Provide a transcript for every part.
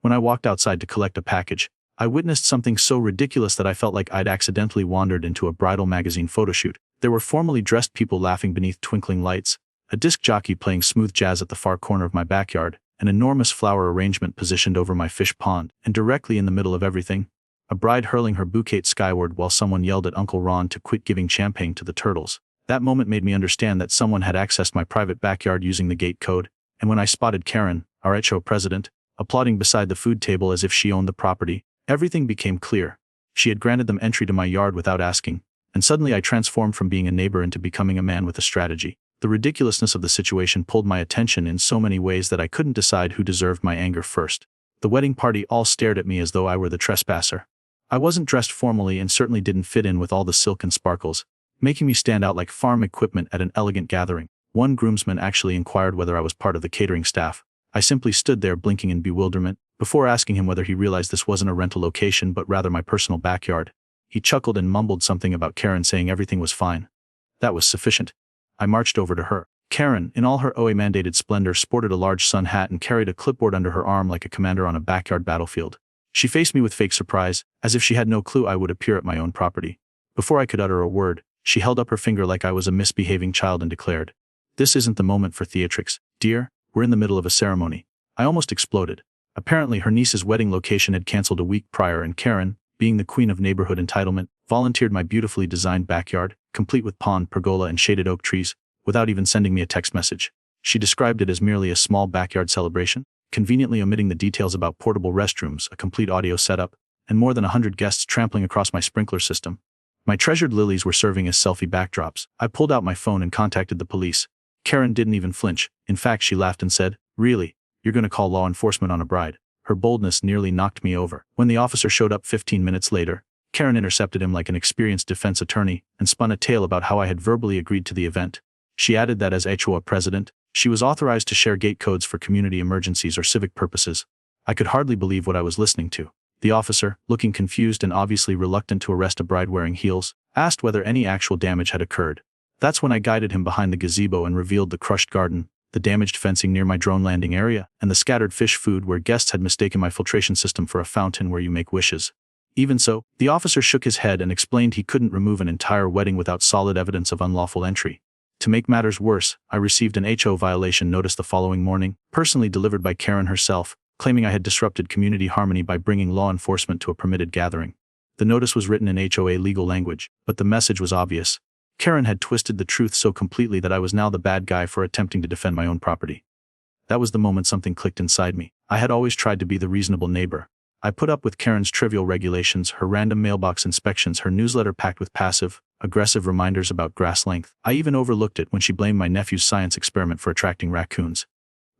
When I walked outside to collect a package, I witnessed something so ridiculous that I felt like I'd accidentally wandered into a bridal magazine photoshoot. There were formally dressed people laughing beneath twinkling lights, a disc jockey playing smooth jazz at the far corner of my backyard, an enormous flower arrangement positioned over my fish pond, and directly in the middle of everything, a bride hurling her bouquet skyward while someone yelled at Uncle Ron to quit giving champagne to the turtles. That moment made me understand that someone had accessed my private backyard using the gate code, and when I spotted Karen, our HO president, applauding beside the food table as if she owned the property, everything became clear. She had granted them entry to my yard without asking, and suddenly I transformed from being a neighbor into becoming a man with a strategy. The ridiculousness of the situation pulled my attention in so many ways that I couldn't decide who deserved my anger first. The wedding party all stared at me as though I were the trespasser. I wasn't dressed formally and certainly didn't fit in with all the silk and sparkles, making me stand out like farm equipment at an elegant gathering. One groomsman actually inquired whether I was part of the catering staff. I simply stood there blinking in bewilderment, before asking him whether he realized this wasn't a rental location but rather my personal backyard. He chuckled and mumbled something about Karen saying everything was fine. That was sufficient. I marched over to her. Karen, in all her OA-mandated splendor, sported a large sun hat and carried a clipboard under her arm like a commander on a backyard battlefield. She faced me with fake surprise, as if she had no clue I would appear at my own property. Before I could utter a word, she held up her finger like I was a misbehaving child and declared, "This isn't the moment for theatrics, dear, we're in the middle of a ceremony." I almost exploded. Apparently her niece's wedding location had cancelled a week prior and Karen, being the queen of neighborhood entitlement, volunteered my beautifully designed backyard, complete with pond, pergola and shaded oak trees, without even sending me a text message. She described it as merely a small backyard celebration, conveniently omitting the details about portable restrooms, a complete audio setup, and more than 100 guests trampling across my sprinkler system. My treasured lilies were serving as selfie backdrops. I pulled out my phone and contacted the police. Karen didn't even flinch. In fact, she laughed and said, "Really? You're going to call law enforcement on a bride?" Her boldness nearly knocked me over. When the officer showed up 15 minutes later, Karen intercepted him like an experienced defense attorney and spun a tale about how I had verbally agreed to the event. She added that as HOA president, she was authorized to share gate codes for community emergencies or civic purposes. I could hardly believe what I was listening to. The officer, looking confused and obviously reluctant to arrest a bride wearing heels, asked whether any actual damage had occurred. That's when I guided him behind the gazebo and revealed the crushed garden, the damaged fencing near my drone landing area, and the scattered fish food where guests had mistaken my filtration system for a fountain where you make wishes. Even so, the officer shook his head and explained he couldn't remove an entire wedding without solid evidence of unlawful entry. To make matters worse, I received an HO violation notice the following morning, personally delivered by Karen herself, claiming I had disrupted community harmony by bringing law enforcement to a permitted gathering. The notice was written in HOA legal language, but the message was obvious. Karen had twisted the truth so completely that I was now the bad guy for attempting to defend my own property. That was the moment something clicked inside me. I had always tried to be the reasonable neighbor. I put up with Karen's trivial regulations, her random mailbox inspections, her newsletter packed with passive, aggressive reminders about grass length. I even overlooked it when she blamed my nephew's science experiment for attracting raccoons.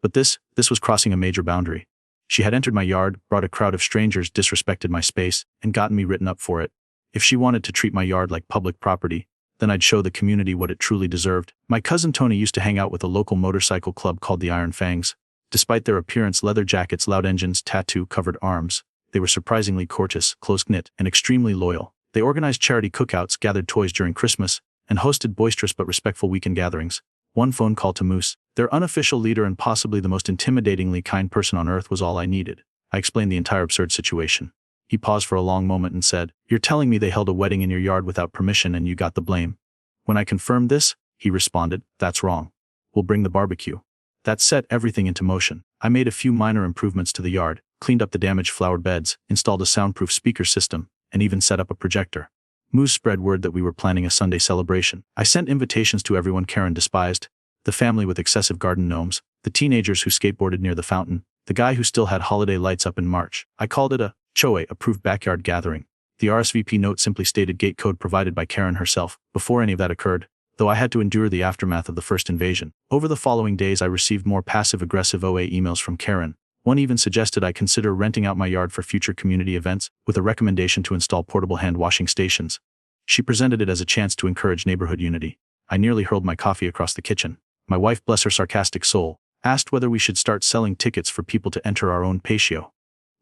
But this was crossing a major boundary. She had entered my yard, brought a crowd of strangers, disrespected my space, and gotten me written up for it. If she wanted to treat my yard like public property, then I'd show the community what it truly deserved. My cousin Tony used to hang out with a local motorcycle club called the Iron Fangs. Despite their appearance, leather jackets, loud engines, tattoo-covered arms, they were surprisingly courteous, close-knit, and extremely loyal. They organized charity cookouts, gathered toys during Christmas, and hosted boisterous but respectful weekend gatherings. One phone call to Moose, their unofficial leader and possibly the most intimidatingly kind person on earth, was all I needed. I explained the entire absurd situation. He paused for a long moment and said, "You're telling me they held a wedding in your yard without permission and you got the blame?" When I confirmed this, he responded, "That's wrong. We'll bring the barbecue." That set everything into motion. I made a few minor improvements to the yard, cleaned up the damaged flowered beds, installed a soundproof speaker system, and even set up a projector. Moose spread word that we were planning a Sunday celebration. I sent invitations to everyone Karen despised, the family with excessive garden gnomes, the teenagers who skateboarded near the fountain, the guy who still had holiday lights up in March. I called it a CHOA-approved backyard gathering. The RSVP note simply stated gate code provided by Karen herself. Before any of that occurred, though, I had to endure the aftermath of the first invasion. Over the following days I received more passive-aggressive OA emails from Karen. One even suggested I consider renting out my yard for future community events, with a recommendation to install portable hand-washing stations. She presented it as a chance to encourage neighborhood unity. I nearly hurled my coffee across the kitchen. My wife, bless her sarcastic soul, asked whether we should start selling tickets for people to enter our own patio.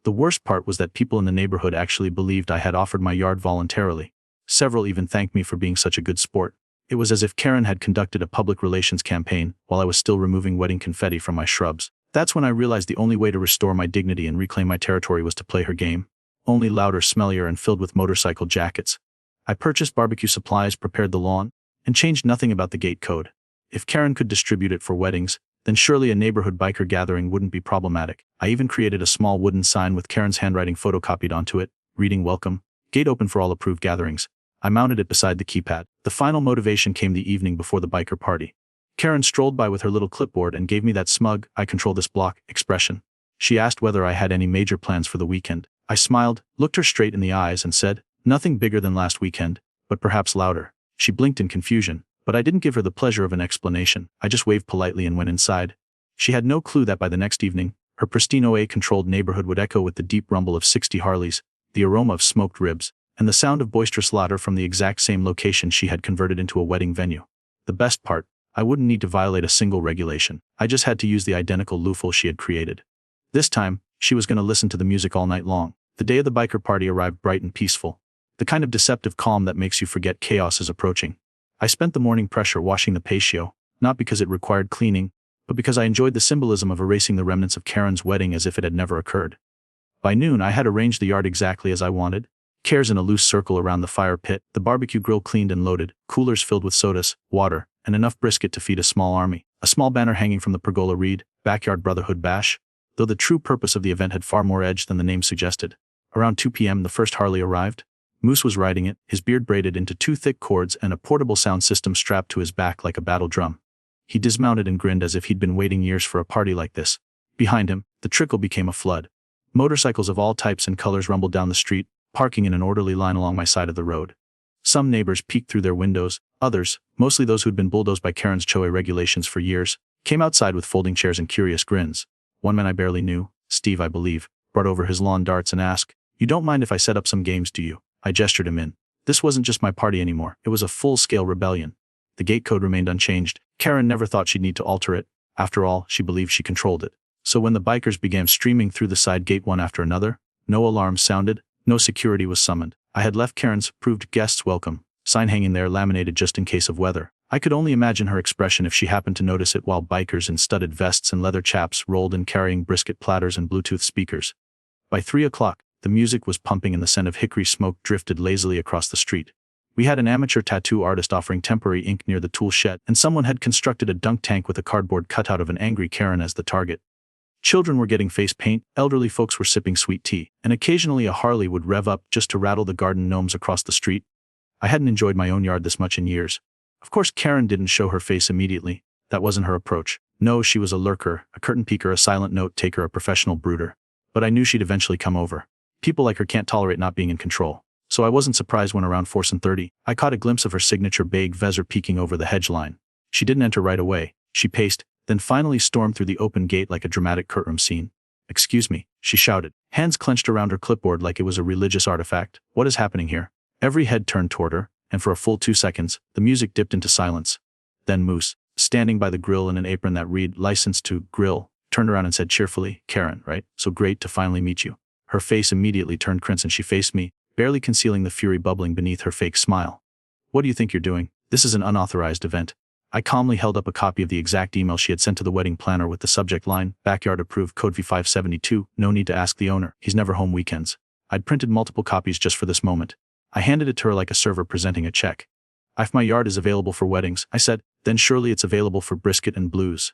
The worst part was that people in the neighborhood actually believed I had offered my yard voluntarily. Several even thanked me for being such a good sport. It was as if Karen had conducted a public relations campaign while I was still removing wedding confetti from my shrubs. That's when I realized the only way to restore my dignity and reclaim my territory was to play her game. Only louder, smellier, and filled with motorcycle jackets. I purchased barbecue supplies, prepared the lawn, and changed nothing about the gate code. If Karen could distribute it for weddings, then surely a neighborhood biker gathering wouldn't be problematic. I even created a small wooden sign with Karen's handwriting photocopied onto it, reading "Welcome, gate open for all approved gatherings." I mounted it beside the keypad. The final motivation came the evening before the biker party. Karen strolled by with her little clipboard and gave me that smug, "I control this block" expression. She asked whether I had any major plans for the weekend. I smiled, looked her straight in the eyes and said, "Nothing bigger than last weekend, but perhaps louder." She blinked in confusion, but I didn't give her the pleasure of an explanation. I just waved politely and went inside. She had no clue that by the next evening, her pristine OA-controlled neighborhood would echo with the deep rumble of 60 Harleys, the aroma of smoked ribs, and the sound of boisterous laughter from the exact same location she had converted into a wedding venue. The best part, I wouldn't need to violate a single regulation. I just had to use the identical loophole she had created. This time, she was going to listen to the music all night long. The day of the biker party arrived bright and peaceful. The kind of deceptive calm that makes you forget chaos is approaching. I spent the morning pressure washing the patio, not because it required cleaning, but because I enjoyed the symbolism of erasing the remnants of Karen's wedding as if it had never occurred. By noon I had arranged the yard exactly as I wanted. Chairs in a loose circle around the fire pit, the barbecue grill cleaned and loaded, coolers filled with sodas, water, and enough brisket to feed a small army. A small banner hanging from the pergola read, "Backyard Brotherhood Bash," though the true purpose of the event had far more edge than the name suggested. Around 2 p.m. the first Harley arrived. Moose was riding it, his beard braided into 2 thick cords and a portable sound system strapped to his back like a battle drum. He dismounted and grinned as if he'd been waiting years for a party like this. Behind him, the trickle became a flood. Motorcycles of all types and colors rumbled down the street, parking in an orderly line along my side of the road. Some neighbors peeked through their windows, others, mostly those who'd been bulldozed by Karen's CHOA regulations for years, came outside with folding chairs and curious grins. One man I barely knew, Steve I believe, brought over his lawn darts and asked, "You don't mind if I set up some games, do you?" I gestured him in. This wasn't just my party anymore, it was a full-scale rebellion. The gate code remained unchanged. Karen never thought she'd need to alter it. After all, she believed she controlled it. So when the bikers began streaming through the side gate one after another, no alarms sounded, no security was summoned. I had left Karen's "Approved Guests Welcome" sign hanging there laminated just in case of weather. I could only imagine her expression if she happened to notice it while bikers in studded vests and leather chaps rolled in carrying brisket platters and Bluetooth speakers. By 3 o'clock, the music was pumping and the scent of hickory smoke drifted lazily across the street. We had an amateur tattoo artist offering temporary ink near the tool shed, and someone had constructed a dunk tank with a cardboard cutout of an angry Karen as the target. Children were getting face paint, elderly folks were sipping sweet tea, and occasionally a Harley would rev up just to rattle the garden gnomes across the street. I hadn't enjoyed my own yard this much in years. Of course, Karen didn't show her face immediately. That wasn't her approach. No, she was a lurker, a curtain peeker, a silent note taker, a professional brooder. But I knew she'd eventually come over. People like her can't tolerate not being in control. So I wasn't surprised when around 4:30, I caught a glimpse of her signature beige visor peeking over the hedge line. She didn't enter right away. She paced, then finally stormed through the open gate like a dramatic courtroom scene. "Excuse me," she shouted, hands clenched around her clipboard like it was a religious artifact. "What is happening here?" Every head turned toward her, and for a full 2 seconds, the music dipped into silence. Then Moose, standing by the grill in an apron that read "Licensed to Grill," turned around and said cheerfully, "Karen, right? So great to finally meet you." Her face immediately turned crimson. She faced me, barely concealing the fury bubbling beneath her fake smile. "What do you think you're doing? This is an unauthorized event." I calmly held up a copy of the exact email she had sent to the wedding planner with the subject line, "Backyard approved code V572, no need to ask the owner, he's never home weekends." I'd printed multiple copies just for this moment. I handed it to her like a server presenting a check. "If my yard is available for weddings," I said, "then surely it's available for brisket and blues."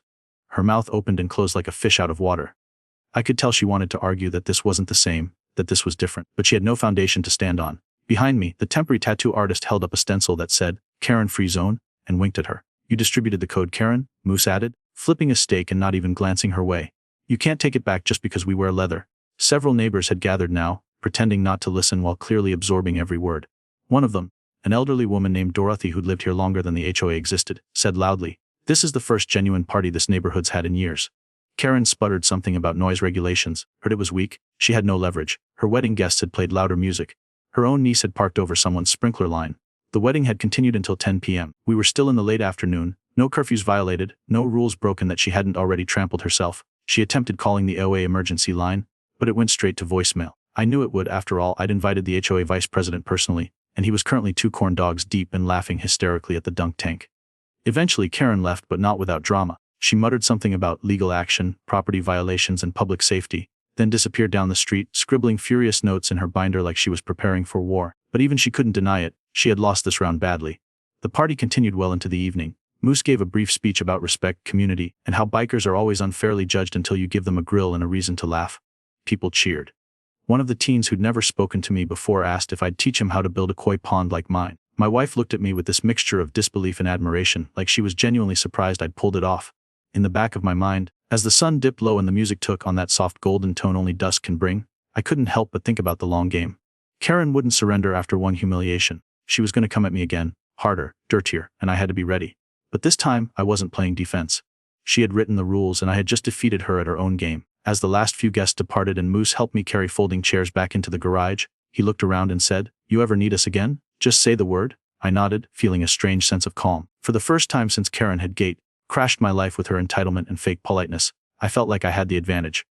Her mouth opened and closed like a fish out of water. I could tell she wanted to argue that this wasn't the same, that this was different, but she had no foundation to stand on. Behind me, the temporary tattoo artist held up a stencil that said, "Karen Free Zone," and winked at her. "You distributed the code, Karen?" Moose added, flipping a steak and not even glancing her way. "You can't take it back just because we wear leather." Several neighbors had gathered now, pretending not to listen while clearly absorbing every word. One of them, an elderly woman named Dorothy who'd lived here longer than the HOA existed, said loudly, "This is the first genuine party this neighborhood's had in years." Karen sputtered something about noise regulations, heard it was weak. She had no leverage. Her wedding guests had played louder music. Her own niece had parked over someone's sprinkler line. The wedding had continued until 10 p.m. We were still in the late afternoon, no curfews violated, no rules broken that she hadn't already trampled herself. She attempted calling the OA emergency line, but it went straight to voicemail. I knew it would. After all, I'd invited the HOA vice president personally, and he was currently 2 corn dogs deep and laughing hysterically at the dunk tank. Eventually Karen left, but not without drama. She muttered something about legal action, property violations, and public safety, then disappeared down the street, scribbling furious notes in her binder like she was preparing for war. But even she couldn't deny it, she had lost this round badly. The party continued well into the evening. Moose gave a brief speech about respect, community, and how bikers are always unfairly judged until you give them a grill and a reason to laugh. People cheered. One of the teens who'd never spoken to me before asked if I'd teach him how to build a koi pond like mine. My wife looked at me with this mixture of disbelief and admiration, like she was genuinely surprised I'd pulled it off. In the back of my mind, as the sun dipped low and the music took on that soft golden tone only dusk can bring, I couldn't help but think about the long game. Karen wouldn't surrender after one humiliation. She was going to come at me again, harder, dirtier, and I had to be ready. But this time, I wasn't playing defense. She had written the rules and I had just defeated her at her own game. As the last few guests departed and Moose helped me carry folding chairs back into the garage, he looked around and said, "You ever need us again? Just say the word." I nodded, feeling a strange sense of calm. For the first time since Karen had crashed my life with her entitlement and fake politeness, I felt like I had the advantage.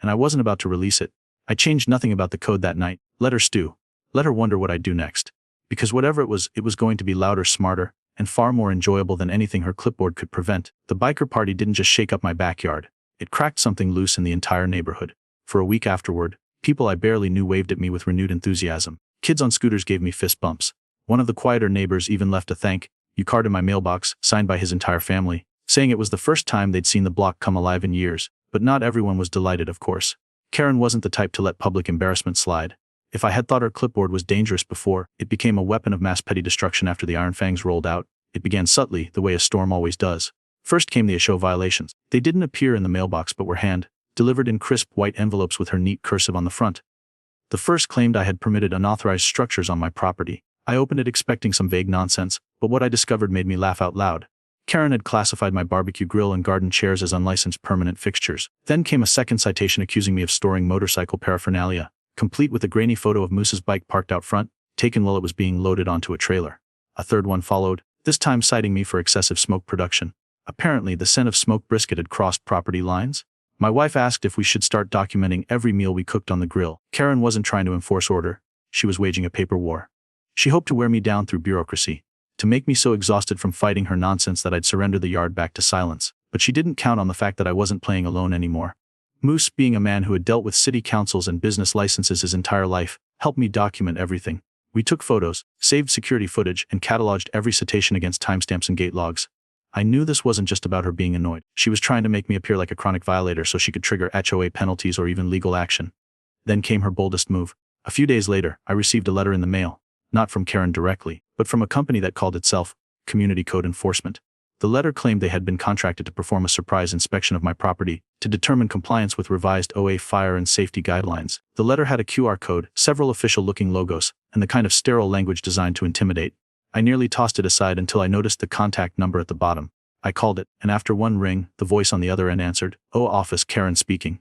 And I wasn't about to release it. I changed nothing about the code that night. Let her stew. Let her wonder what I'd do next. Because whatever it was going to be louder, smarter, and far more enjoyable than anything her clipboard could prevent. The biker party didn't just shake up my backyard. It cracked something loose in the entire neighborhood. For a week afterward, people I barely knew waved at me with renewed enthusiasm. Kids on scooters gave me fist bumps. One of the quieter neighbors even left a thank you card in my mailbox, signed by his entire family, saying it was the first time they'd seen the block come alive in years. But not everyone was delighted, of course. Karen wasn't the type to let public embarrassment slide. If I had thought her clipboard was dangerous before, it became a weapon of mass petty destruction after the Iron Fangs rolled out. It began subtly, the way a storm always does. First came the show violations. They didn't appear in the mailbox but were hand-delivered in crisp white envelopes with her neat cursive on the front. The first claimed I had permitted unauthorized structures on my property. I opened it expecting some vague nonsense, but what I discovered made me laugh out loud. Karen had classified my barbecue grill and garden chairs as unlicensed permanent fixtures. Then came a second citation accusing me of storing motorcycle paraphernalia, complete with a grainy photo of Moose's bike parked out front, taken while it was being loaded onto a trailer. A third one followed, this time citing me for excessive smoke production. Apparently, the scent of smoked brisket had crossed property lines. My wife asked if we should start documenting every meal we cooked on the grill. Karen wasn't trying to enforce order. She was waging a paper war. She hoped to wear me down through bureaucracy, to make me so exhausted from fighting her nonsense that I'd surrender the yard back to silence. But she didn't count on the fact that I wasn't playing alone anymore. Moose, being a man who had dealt with city councils and business licenses his entire life, helped me document everything. We took photos, saved security footage, and cataloged every citation against timestamps and gate logs. I knew this wasn't just about her being annoyed. She was trying to make me appear like a chronic violator so she could trigger HOA penalties or even legal action. Then came her boldest move. A few days later, I received a letter in the mail, not from Karen directly, but from a company that called itself Community Code Enforcement. The letter claimed they had been contracted to perform a surprise inspection of my property to determine compliance with revised OA fire and safety guidelines. The letter had a QR code, several official-looking logos, and the kind of sterile language designed to intimidate. I nearly tossed it aside until I noticed the contact number at the bottom. I called it, and after one ring, the voice on the other end answered, "Oh, office, Karen speaking."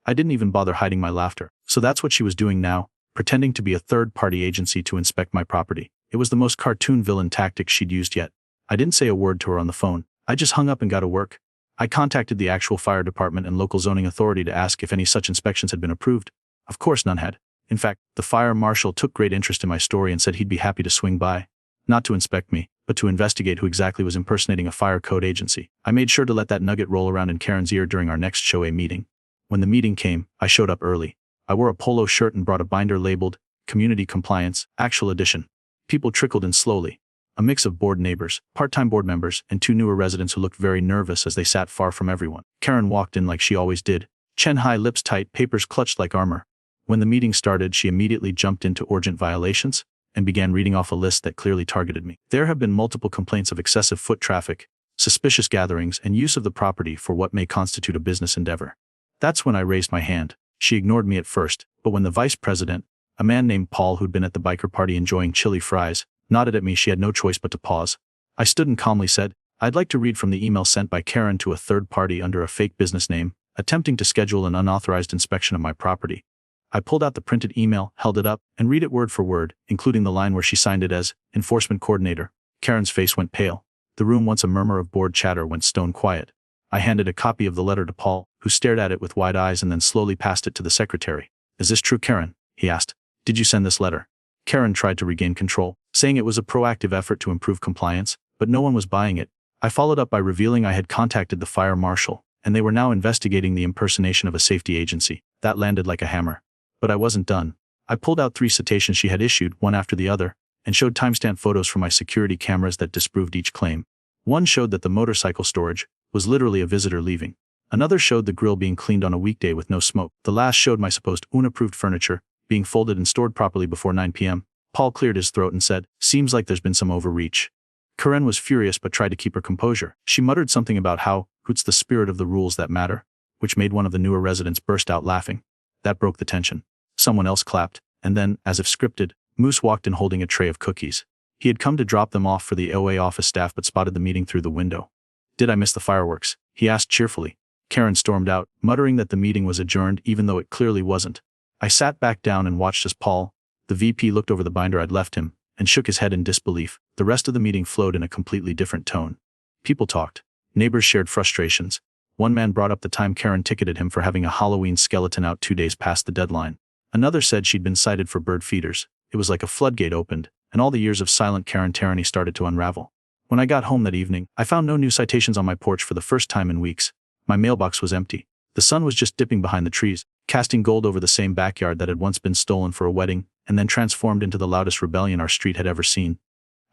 I didn't even bother hiding my laughter. So that's what she was doing now, pretending to be a third-party agency to inspect my property. It was the most cartoon villain tactic she'd used yet. I didn't say a word to her on the phone. I just hung up and got to work. I contacted the actual fire department and local zoning authority to ask if any such inspections had been approved. Of course none had. In fact, the fire marshal took great interest in my story and said he'd be happy to swing by. Not to inspect me, but to investigate who exactly was impersonating a fire code agency. I made sure to let that nugget roll around in Karen's ear during our next SHOA meeting. When the meeting came, I showed up early. I wore a polo shirt and brought a binder labeled Community Compliance, Actual Edition. People trickled in slowly. A mix of bored neighbors, part-time board members, and two newer residents who looked very nervous as they sat far from everyone. Karen walked in like she always did, chin high, lips tight, papers clutched like armor. When the meeting started, she immediately jumped into urgent violations and began reading off a list that clearly targeted me. There have been multiple complaints of excessive foot traffic, suspicious gatherings, and use of the property for what may constitute a business endeavor. That's when I raised my hand. She ignored me at first, but when the vice president, a man named Paul who'd been at the biker party enjoying chili fries, nodded at me, she had no choice but to pause. I stood and calmly said, "I'd like to read from the email sent by Karen to a third party under a fake business name, attempting to schedule an unauthorized inspection of my property." I pulled out the printed email, held it up, and read it word for word, including the line where she signed it as Enforcement Coordinator. Karen's face went pale. The room, once a murmur of bored chatter, went stone quiet. I handed a copy of the letter to Paul, who stared at it with wide eyes and then slowly passed it to the secretary. "Is this true, Karen?" he asked. "Did you send this letter?" Karen tried to regain control, saying it was a proactive effort to improve compliance, but no one was buying it. I followed up by revealing I had contacted the fire marshal, and they were now investigating the impersonation of a safety agency. That landed like a hammer. But I wasn't done. I pulled out 3 citations she had issued, one after the other, and showed timestamp photos from my security cameras that disproved each claim. One showed that the motorcycle storage was literally a visitor leaving. Another showed the grill being cleaned on a weekday with no smoke. The last showed my supposed unapproved furniture being folded and stored properly before 9 p.m. Paul cleared his throat and said, "Seems like there's been some overreach." Karen was furious but tried to keep her composure. She muttered something about how it's the spirit of the rules that matter, which made one of the newer residents burst out laughing. That broke the tension. Someone else clapped, and then, as if scripted, Moose walked in holding a tray of cookies. He had come to drop them off for the OA office staff but spotted the meeting through the window. "Did I miss the fireworks?" he asked cheerfully. Karen stormed out, muttering that the meeting was adjourned even though it clearly wasn't. I sat back down and watched as Paul, the VP, looked over the binder I'd left him and shook his head in disbelief. The rest of the meeting flowed in a completely different tone. People talked. Neighbors shared frustrations. One man brought up the time Karen ticketed him for having a Halloween skeleton out 2 days past the deadline. Another said she'd been cited for bird feeders. It was like a floodgate opened, and all the years of silent Karen tyranny started to unravel. When I got home that evening, I found no new citations on my porch for the first time in weeks. My mailbox was empty. The sun was just dipping behind the trees, casting gold over the same backyard that had once been stolen for a wedding, and then transformed into the loudest rebellion our street had ever seen.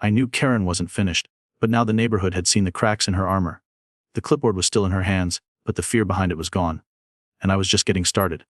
I knew Karen wasn't finished, but now the neighborhood had seen the cracks in her armor. The clipboard was still in her hands, but the fear behind it was gone. And I was just getting started.